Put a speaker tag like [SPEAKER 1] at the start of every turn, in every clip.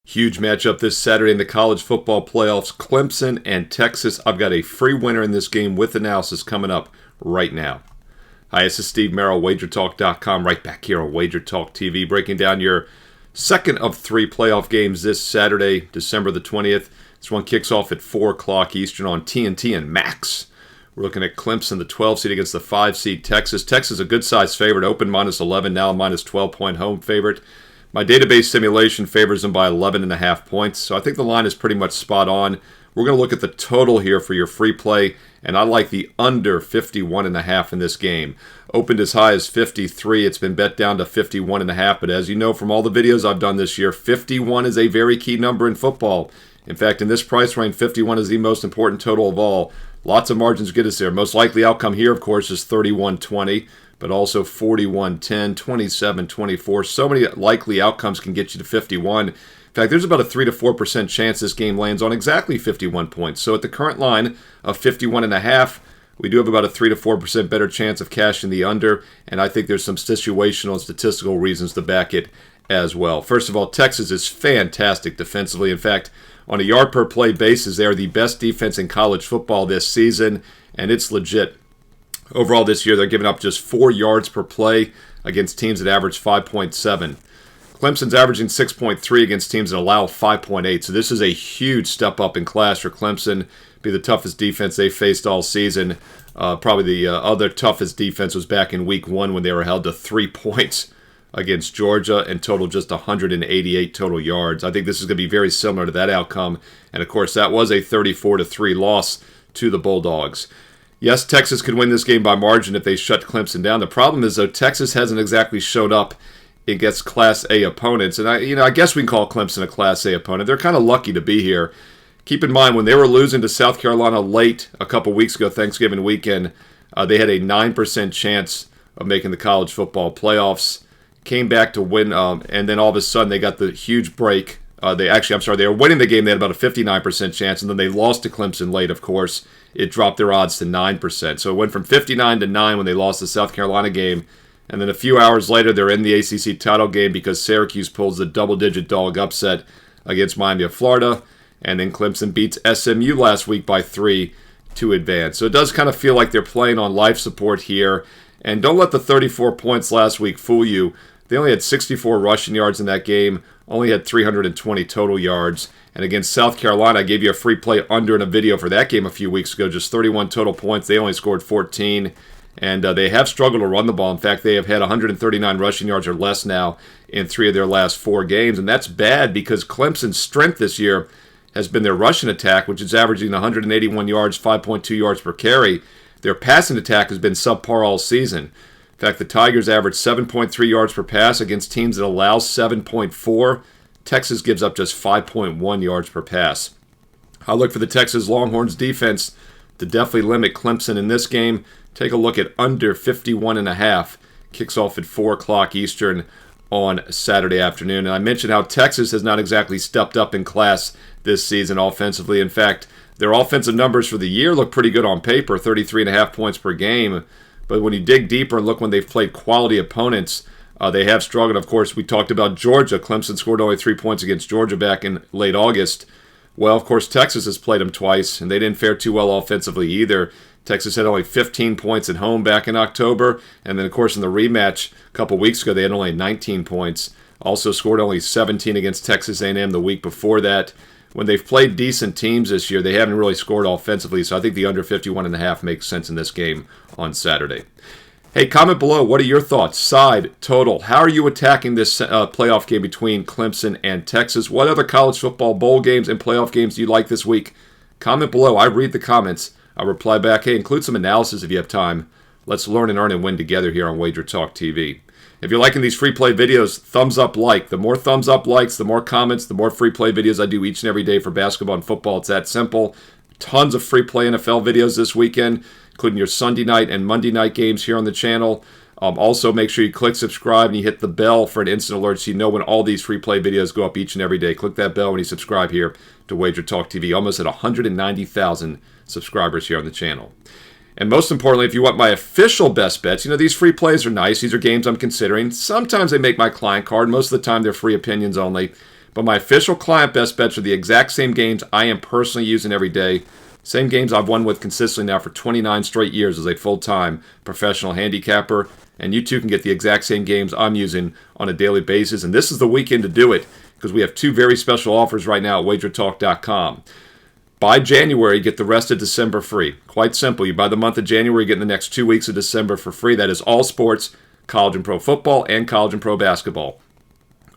[SPEAKER 1] Huge matchup this Saturday in the college football playoffs. Clemson and Texas. I've got a free winner in this game with analysis coming up right now. Hi, this is Steve Merrill, WagerTalk.com, right back here on WagerTalk TV, breaking down your second of three playoff games this Saturday, December the 20th. This one kicks off at 4 o'clock Eastern on TNT and Max. We're looking at Clemson, the 12 seed against the 5 seed Texas. Texas a good-sized favorite, open minus 11, now a minus 12-point home favorite. My database simulation favors them by 11.5 points, so I think the line is pretty much spot on. We're going to look at the total here for your free play, and I like the under 51.5 in this game. Opened as high as 53. It's been bet down to 51.5, but as you know from all the videos I've done this year, 51 is a very key number in football. In fact, in this price range, 51 is the most important total of all. Lots of margins get us there. Most likely outcome here, of course, is 31-20. But also 41-10, 27-24. So many likely outcomes can get you to 51. In fact, there's about a 3 to 4% chance this game lands on exactly 51 points. So at the current line of 51.5, we do have about a 3 to 4% better chance of cashing the under. And I think there's some situational and statistical reasons to back it as well. First of all, Texas is fantastic defensively. In fact, on a yard per play basis, they are the best defense in college football this season. And it's legit. Overall this year, they're giving up just 4 yards per play against teams that average 5.7. Clemson's averaging 6.3 against teams that allow 5.8. So this is a huge step up in class for Clemson. Be the toughest defense they faced all season. Probably the other toughest defense was back in week 1 when they were held to 3 points against Georgia and totaled just 188 total yards. I think this is going to be very similar to that outcome. And of course, that was a 34-3 loss to the Bulldogs. Yes, Texas could win this game by margin if they shut Clemson down. The problem is, though, Texas hasn't exactly showed up against Class A opponents. And I guess we can call Clemson a Class A opponent. They're kind of lucky to be here. Keep in mind, when they were losing to South Carolina late a couple weeks ago, Thanksgiving weekend, they had a 9% chance of making the college football playoffs. Came back to win, and then all of a sudden they got the huge break. They were winning the game. They had about a 59% chance, and then they lost to Clemson late, of course. It dropped their odds to 9%. So it went from 59 to 9 when they lost the South Carolina game. And then a few hours later, they're in the ACC title game because Syracuse pulls the double-digit dog upset against Miami of Florida. And then Clemson beats SMU last week by 3 to advance. So it does kind of feel like they're playing on life support here. And don't let the 34 points last week fool you. They only had 64 rushing yards in that game, only had 320 total yards. And against South Carolina, I gave you a free play under in a video for that game a few weeks ago, just 31 total points. They only scored 14, and they have struggled to run the ball. In fact, they have had 139 rushing yards or less now in 3 of their last 4 games, and that's bad because Clemson's strength this year has been their rushing attack, which is averaging 181 yards, 5.2 yards per carry. Their passing attack has been subpar all season. In fact, the Tigers average 7.3 yards per pass against teams that allow 7.4. Texas gives up just 5.1 yards per pass. I look for the Texas Longhorns defense to definitely limit Clemson in this game. Take a look at under 51.5. Kicks off at 4 o'clock Eastern on Saturday afternoon. And I mentioned how Texas has not exactly stepped up in class this season offensively. In fact, their offensive numbers for the year look pretty good on paper, 33.5 points per game. But when you dig deeper and look when they've played quality opponents, they have struggled. Of course, we talked about Georgia. Clemson scored only 3 points against Georgia back in late August. Well, of course, Texas has played them twice, and they didn't fare too well offensively either. Texas had only 15 points at home back in October. And then, of course, in the rematch a couple weeks ago, they had only 19 points. Also scored only 17 against Texas A&M the week before that. When they've played decent teams this year, they haven't really scored offensively, so I think the under 51.5 makes sense in this game on Saturday. Hey, comment below. What are your thoughts? Side, total. How are you attacking this playoff game between Clemson and Texas? What other college football bowl games and playoff games do you like this week? Comment below. I read the comments. I'll reply back. Hey, include some analysis if you have time. Let's learn and earn and win together here on WagerTalk TV. If you're liking these free play videos, thumbs up, like. The more thumbs up likes, the more comments, the more free play videos I do each and every day for basketball and football. It's that simple. Tons of free play NFL videos this weekend, including your Sunday night and Monday night games here on the channel. Also, make sure you click subscribe and you hit the bell for an instant alert so you know when all these free play videos go up each and every day. Click that bell when you subscribe here to WagerTalk TV. Almost at 190,000 subscribers here on the channel. And most importantly, if you want my official best bets, these free plays are nice. These are games I'm considering. Sometimes they make my client card. Most of the time, they're free opinions only. But my official client best bets are the exact same games I am personally using every day. Same games I've won with consistently now for 29 straight years as a full-time professional handicapper. And you too can get the exact same games I'm using on a daily basis. And this is the weekend to do it because we have two very special offers right now at WagerTalk.com. Buy January, get the rest of December free. Quite simple. You buy the month of January, get the next 2 weeks of December for free. That is all sports, college and pro football, and college and pro basketball.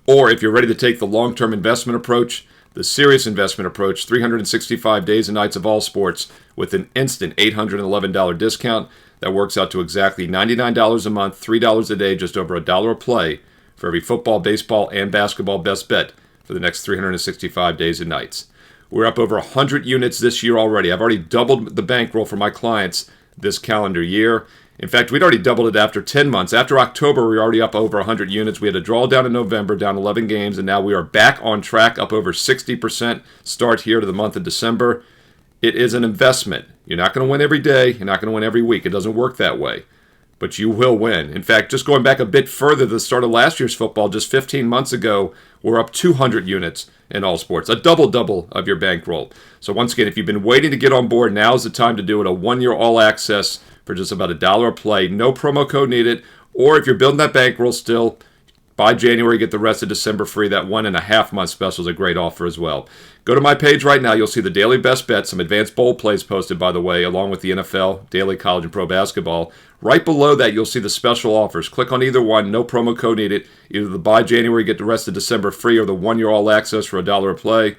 [SPEAKER 1] Or if you're ready to take the long-term investment approach, the serious investment approach, 365 days and nights of all sports with an instant $811 discount, that works out to exactly $99 a month, $3 a day, just over $1 a play for every football, baseball, and basketball best bet for the next 365 days and nights. We're up over 100 units this year already. I've already doubled the bankroll for my clients this calendar year. In fact, we'd already doubled it after 10 months. After October, we were already up over 100 units. We had a drawdown in November, down 11 games, and now we are back on track, up over 60% start here to the month of December. It is an investment. You're not going to win every day. You're not going to win every week. It doesn't work that way. But you will win. In fact, just going back a bit further, the start of last year's football, just 15 months ago, we're up 200 units in all sports, a double of your bankroll. So once again, if you've been waiting to get on board, now is the time to do it. A 1-year all access for just about $1 a play. No promo code needed. Or if you're building that bankroll still, buy January, get the rest of December free. That 1.5 month special is a great offer as well. Go to my page right now. You'll see the daily best bets, some advanced bowl plays posted, by the way, along with the NFL, daily college and pro basketball. Right below that, you'll see the special offers. Click on either one. No promo code needed. Either the buy January, get the rest of December free, or the 1-year all access for $1 a play.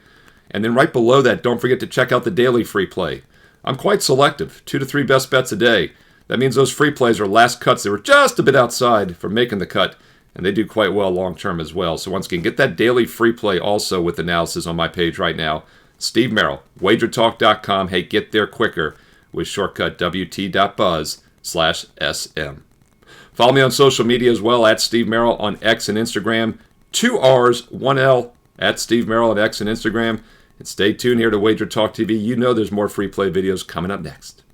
[SPEAKER 1] And then right below that, don't forget to check out the daily free play. I'm quite selective. 2 to 3 best bets a day. That means those free plays are last cuts. They were just a bit outside for making the cut. And they do quite well long-term as well. So once again, get that daily free play also with analysis on my page right now. Steve Merrill, WagerTalk.com. Hey, get there quicker with shortcut WT.buzz/SM. Follow me on social media as well, at Steve Merrill on X and Instagram. 2 R's, 1 L, at Steve Merrill on X and Instagram. And stay tuned here to Wager Talk TV. You know there's more free play videos coming up next.